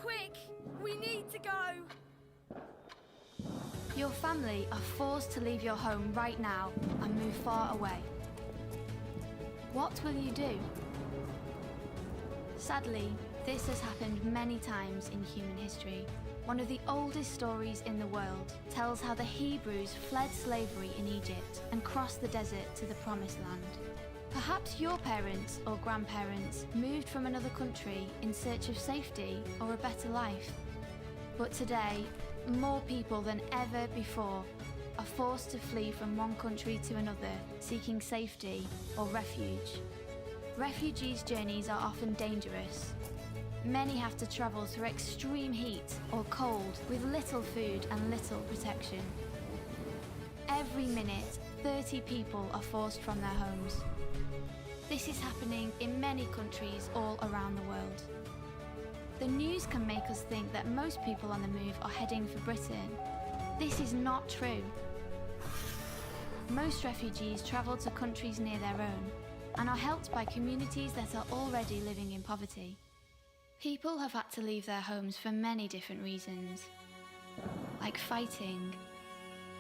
quick! We need to go! Your family are forced to leave your home right now and move far away. What will you do? Sadly, this has happened many times in human history. One of the oldest stories in the world tells how the Hebrews fled slavery in Egypt and crossed the desert to the Promised Land. Perhaps your parents or grandparents moved from another country in search of safety or a better life. But today, more people than ever before are forced to flee from one country to another, seeking safety or refuge. Refugees' journeys are often dangerous. Many have to travel through extreme heat or cold with little food and little protection. Every minute, 30 people are forced from their homes. This is happening in many countries all around the world. The news can make us think that most people on the move are heading for Britain. This is not true. Most refugees travel to countries near their own and are helped by communities that are already living in poverty. People have had to leave their homes for many different reasons, like fighting,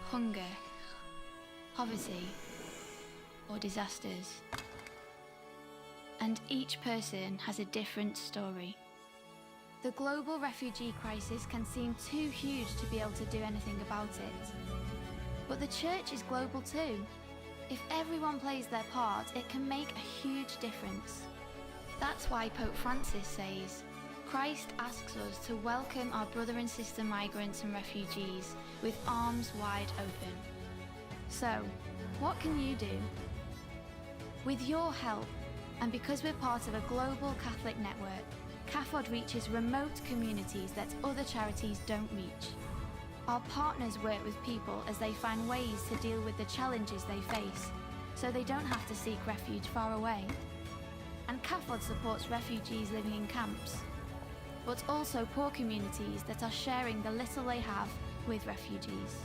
hunger, poverty, or disasters. And each person has a different story. The global refugee crisis can seem too huge to be able to do anything about it. But the church is global too. If everyone plays their part, it can make a huge difference. That's why Pope Francis says, Christ asks us to welcome our brother and sister migrants and refugees with arms wide open. So, what can you do? With your help, and because we're part of a global Catholic network, CAFOD reaches remote communities that other charities don't reach. Our partners work with people as they find ways to deal with the challenges they face, so they don't have to seek refuge far away. And CAFOD supports refugees living in camps, but also poor communities that are sharing the little they have with refugees.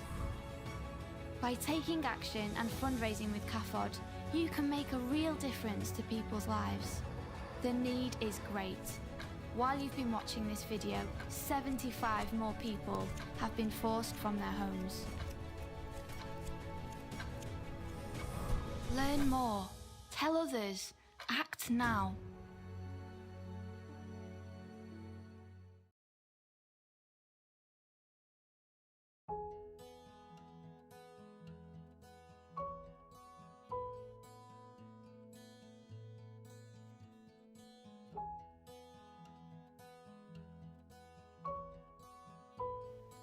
By taking action and fundraising with CAFOD, you can make a real difference to people's lives. The need is great. While you've been watching this video, 75 more people have been forced from their homes. Learn more. Tell others. Act now.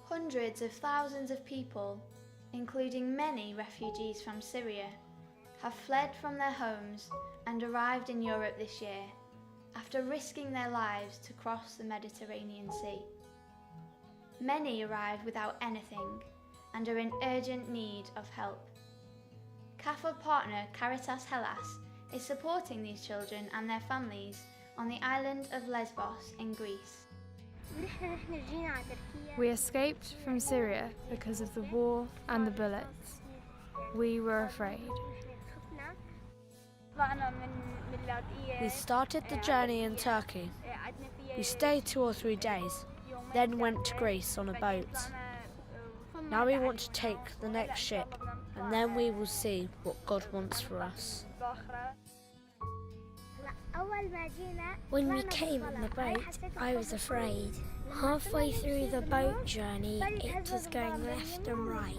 Hundreds of thousands of people, including many refugees from Syria, have fled from their homes and arrived in Europe this year, after risking their lives to cross the Mediterranean Sea. Many arrived without anything and are in urgent need of help. CAFOD partner Caritas Hellas is supporting these children and their families on the island of Lesbos in Greece. We escaped from Syria because of the war and the bullets. We were afraid. We started the journey in Turkey. We stayed 2 or 3 days, then went to Greece on a boat. Now we want to take the next ship, and then we will see what God wants for us. When we came on the boat, I was afraid. Halfway through the boat journey, it was going left and right,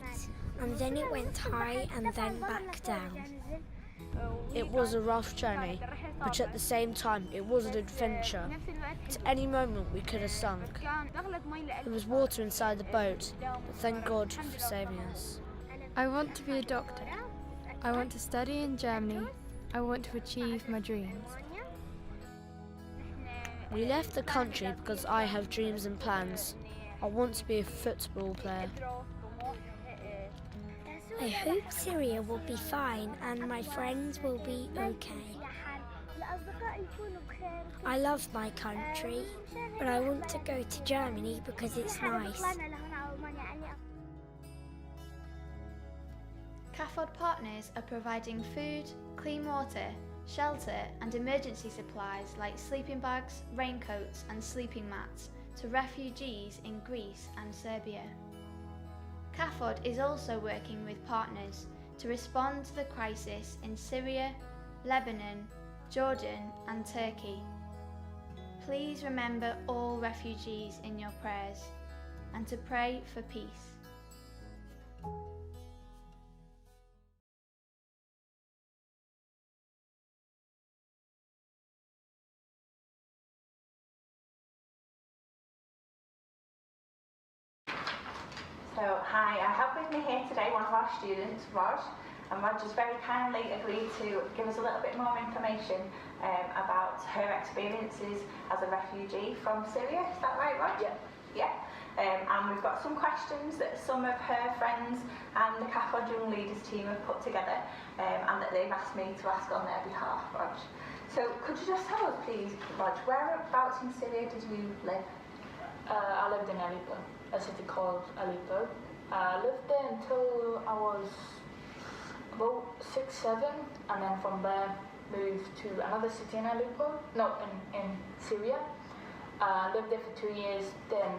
and then it went high and then back down. It was a rough journey, but at the same time it was an adventure. At any moment we could have sunk. There was water inside the boat, but thank God for saving us. I want to be a doctor. I want to study in Germany. I want to achieve my dreams. We left the country because I have dreams and plans. I want to be a football player. I hope Syria will be fine and my friends will be okay. I love my country, but I want to go to Germany because it's nice. CAFOD partners are providing food, clean water, shelter and emergency supplies like sleeping bags, raincoats and sleeping mats to refugees in Greece and Serbia. CAFOD is also working with partners to respond to the crisis in Syria, Lebanon, Jordan and Turkey. Please remember all refugees in your prayers and to pray for peace. So, hi, I have with me here today one of our students, Raj, and Raj has very kindly agreed to give us a little bit more information about her experiences as a refugee from Syria. Is that right, Raj? Yeah. Yeah. And we've got some questions that some of her friends and the CAFOD Young Leaders Team have put together and that they've asked me to ask on their behalf, Raj. So, could you just tell us, please, Raj, whereabouts in Syria did you live? I lived in Aleppo, a city called Aleppo. I lived there until I was about 6, 7, and then from there moved to another city in Aleppo, no, in Syria. Lived there for 2 years, then,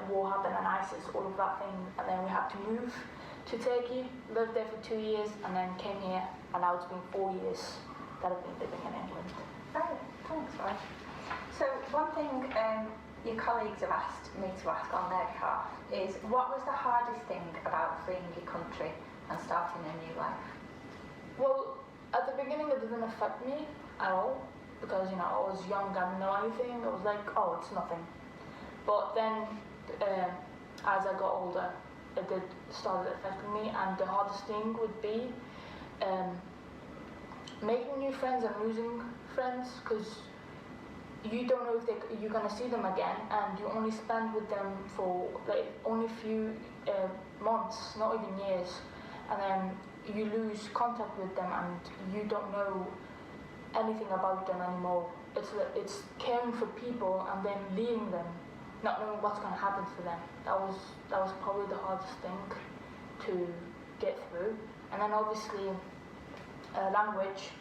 war happened and ISIS, all of that thing, and then we had to move to Turkey, lived there for 2 years, and then came here, and now it's been 4 years that I've been living in England. Oh, thanks, Raj. So, one thing your colleagues have asked me to ask on their behalf is, what was the hardest thing about fleeing your country and starting a new life? Well, at the beginning it didn't affect me at all, because I was young, I didn't know anything. I was like, oh, it's nothing. But then as I got older, it did started affecting me, and the hardest thing would be making new friends and losing friends, because you don't know if you're going to see them again, and you only spend with them for only a few months, not even years, and then you lose contact with them and you don't know anything about them anymore. It's caring for people and then leaving them, not knowing what's going to happen for them. That was probably the hardest thing to get through. And then obviously language.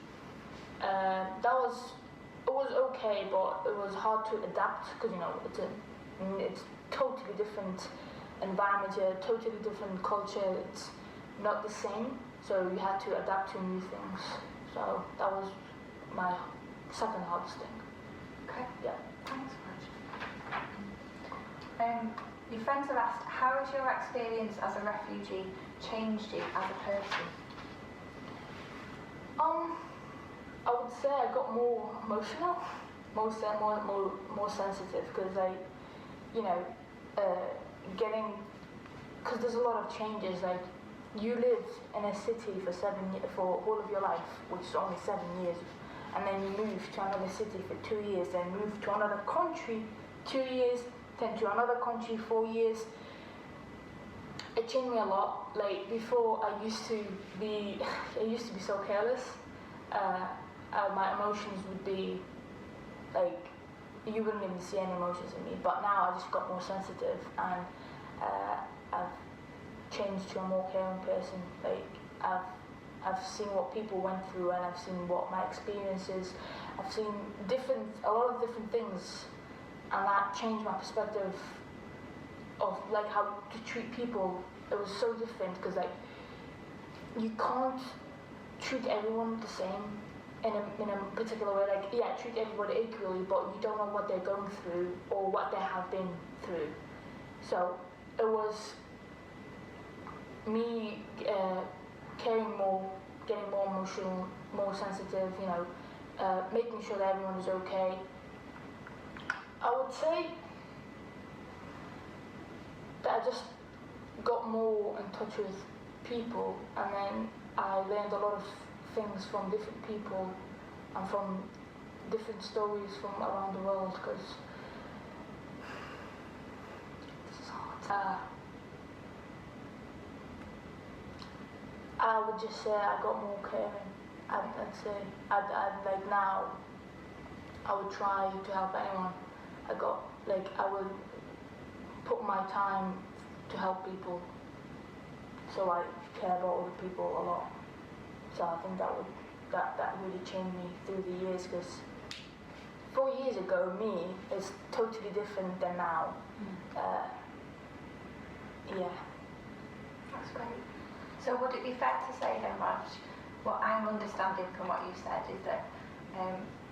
It was okay, but it was hard to adapt, because it's totally different environment here, totally different culture. It's not the same, so you had to adapt to new things. So that was my second hardest thing. Okay. Yeah. Thanks, Raj. Your friends have asked, how has your experience as a refugee changed you as a person? I would say I got more emotional, more sensitive, because because there's a lot of changes. Like, you live in a city for all of your life, which is only 7 years, and then you move to another city for 2 years, then move to another country 2 years, then to another country 4 years. It changed me a lot. Like, before, I used to be so careless. My emotions would be like, you wouldn't even see any emotions in me. But now I just got more sensitive, and I've changed to a more caring person. Like, I've seen what people went through, and I've seen what my experiences. I've seen a lot of different things, and that changed my perspective of like how to treat people. It was so different, because you can't treat everyone the same in a particular way. Like, yeah, treat everybody equally, but you don't know what they're going through or what they have been through. So it was me caring more, getting more emotional, more sensitive, making sure that everyone is okay. I would say that I just got more in touch with people, and then I learned a lot of things from different people and from different stories from around the world, because this is hard. I would just say I got more caring. I'd say like now I would try to help anyone. I would put my time to help people, so I care about other people a lot. So I think that really changed me through the years, because 4 years ago, me is totally different than now. Yeah. That's great. So would it be fair to say then, Raj, what I'm understanding from what you said is that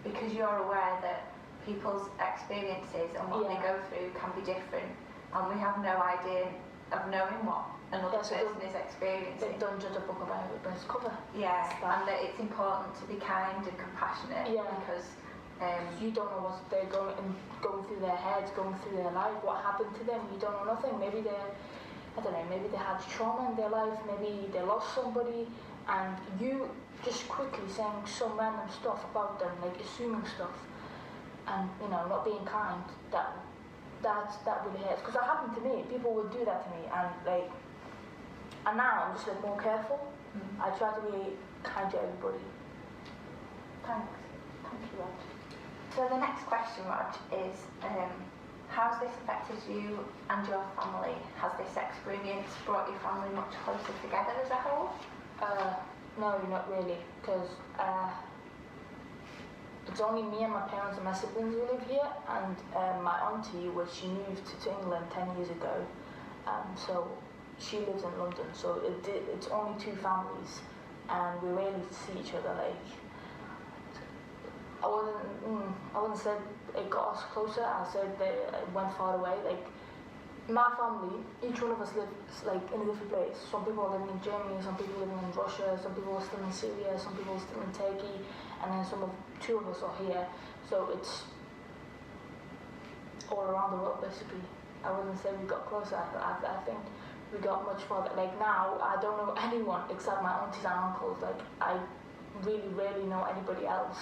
because you're aware that people's experiences and what they go through can be different, and we have no idea of knowing what another person is experiencing. Don't judge a book by its cover. Yeah, and that it's important to be kind and compassionate because you don't know what they're going through their heads, going through their life, what happened to them. You don't know nothing. Maybe maybe they had trauma in their life, maybe they lost somebody, and you just quickly saying some random stuff about them, like assuming stuff, and not being kind. That really hurts, because that happened to me. People would do that to me, and now I'm just more careful. I try to be kind to everybody. Thank you, Raj. So the next question, Raj, is how's this affected you and your family? Has this experience brought your family much closer together as a whole? No, not really, because it's only me and my parents and my siblings who live here, and my auntie, she moved to England 10 years ago, so she lives in London, so it's only 2 families, and we rarely see each other. I wouldn't say it got us closer. I said that it went far away. My family, each one of us lives in a different place. Some people are living in Germany, some people living in Russia, some people are still in Syria, some people are still in Turkey, and then 2 of us are here. So it's all around the world, basically. I wouldn't say we got closer. I think we got much farther. Now, I don't know anyone except my aunties and uncles. I really rarely know anybody else.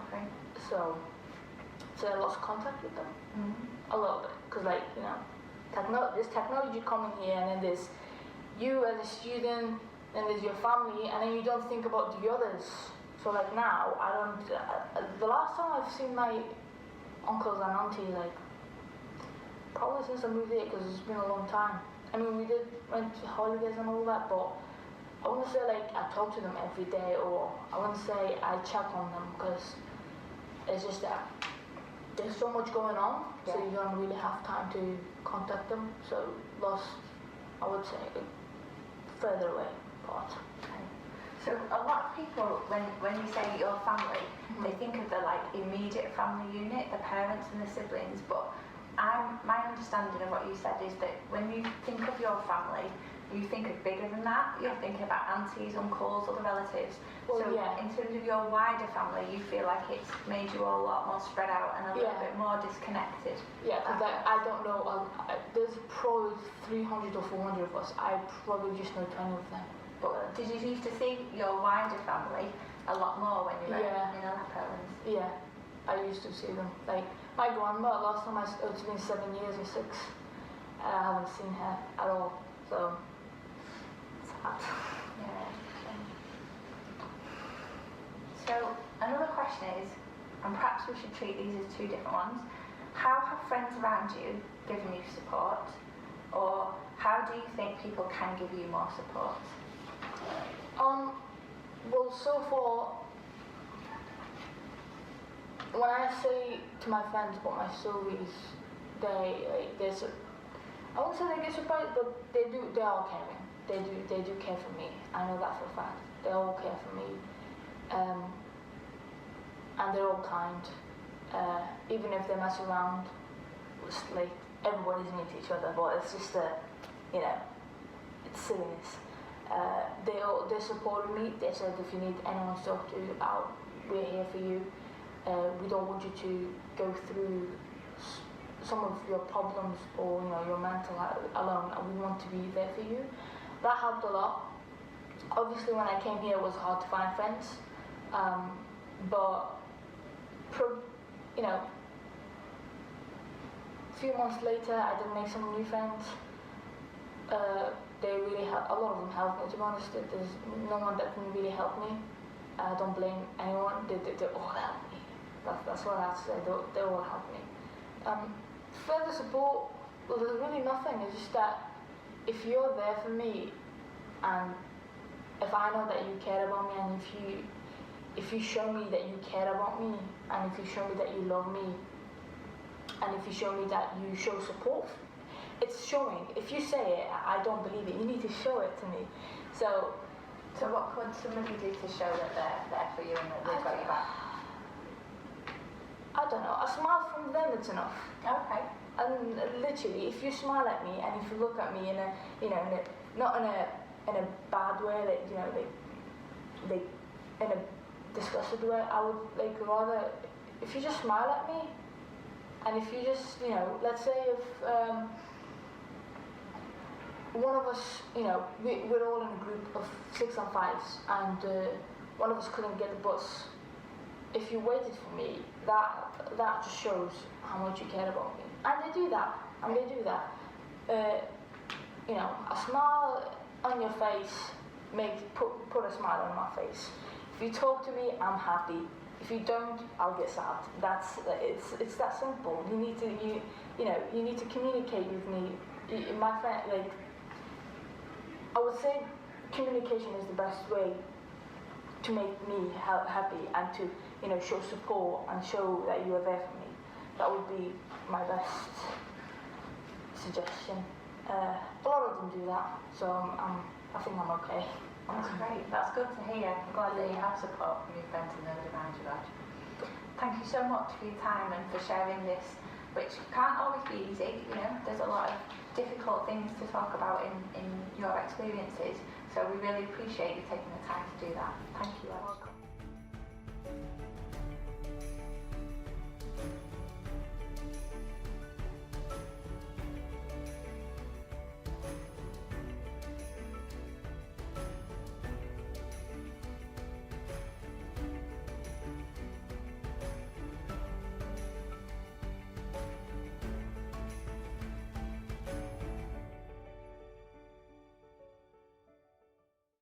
Okay. So I lost contact with them a little bit, because there's technology coming here, and then there's you as a student, and there's your family, and then you don't think about the others. So now, I don't. The last time I've seen my uncles and auntie, probably since I moved here, because it's been a long time. I mean, we went to holidays and all that, but I wouldn't say I talk to them every day, or I wouldn't say I check on them, because it's just that there's so much going on, so you don't really have time to contact them. So lost, I would say, further away part. Okay. So a lot of people, when you say your family, they think of the immediate family unit, the parents and the siblings, but my understanding of what you said is that when you think of your family, you think of bigger than that. You're thinking about aunties, uncles, other relatives. In terms of your wider family, you feel like it's made you all a lot more spread out and a little bit more disconnected. Yeah, because I don't know, there's probably 300 or 400 of us. I probably just know 20 of them. But did you used to see your wider family a lot more when you were in Aleppo's? Yeah, I used to see them. My grandma, last time it's been 7 years or 6. I haven't seen her at all, so it's hard. Yeah. So another question is, and perhaps we should treat these as 2 different ones, how have friends around you given you support, or how do you think people can give you more support? Well, so far, when I say to my friends about my stories, I won't say they get surprised, but they are caring. They do care for me. I know that for a fact. They all care for me. And they're all kind. Even if they mess around, everybody's mean to each other, but it's just it's silliness. They supported me. They said, if you need anyone to talk to, we're here for you. We don't want you to go through some of your problems or your mental health alone, and we want to be there for you. That helped a lot. Obviously, when I came here, it was hard to find friends, but a few months later, I did make some new friends. They really a lot of them helped me, to be honest. There's no one that can really help me. I don't blame anyone. They all helped me. That's what I have to say. They all helped me. Further support, well, there's really nothing. It's just that if you're there for me, and if I know that you care about me, and if if you show me that you care about me, and if you show me that you love me, and if you show me that you show support, it's showing. If you say it, I don't believe it. You need to show it to me. So what could somebody do to show that they're there for you and that they've got your back? I don't know. A smile from them, it's enough. Okay. And literally, if you smile at me and if you look at me in a, not in a bad way, like in a disgusted way, I would rather if you just smile at me, and if you just let's say if one of us, we're all in a group of 6 and 5s, and one of us couldn't get the bus. If you waited for me, that just shows how much you care about me. And they do that. A smile on your face put a smile on my face. If you talk to me, I'm happy. If you don't, I'll get sad. It's that simple. You need to communicate with me. My friend, I would say communication is the best way to make me happy and to show support and show that you are there for me. That would be my best suggestion. A lot of them do that, so I think I'm okay. That's great. That's good to hear. I'm glad that you have support from your friends and those around you, Raj. Thank you so much for your time and for sharing this, which can't always be easy. There's a lot of difficult things to talk about in your experiences. So we really appreciate you taking the time to do that. Thank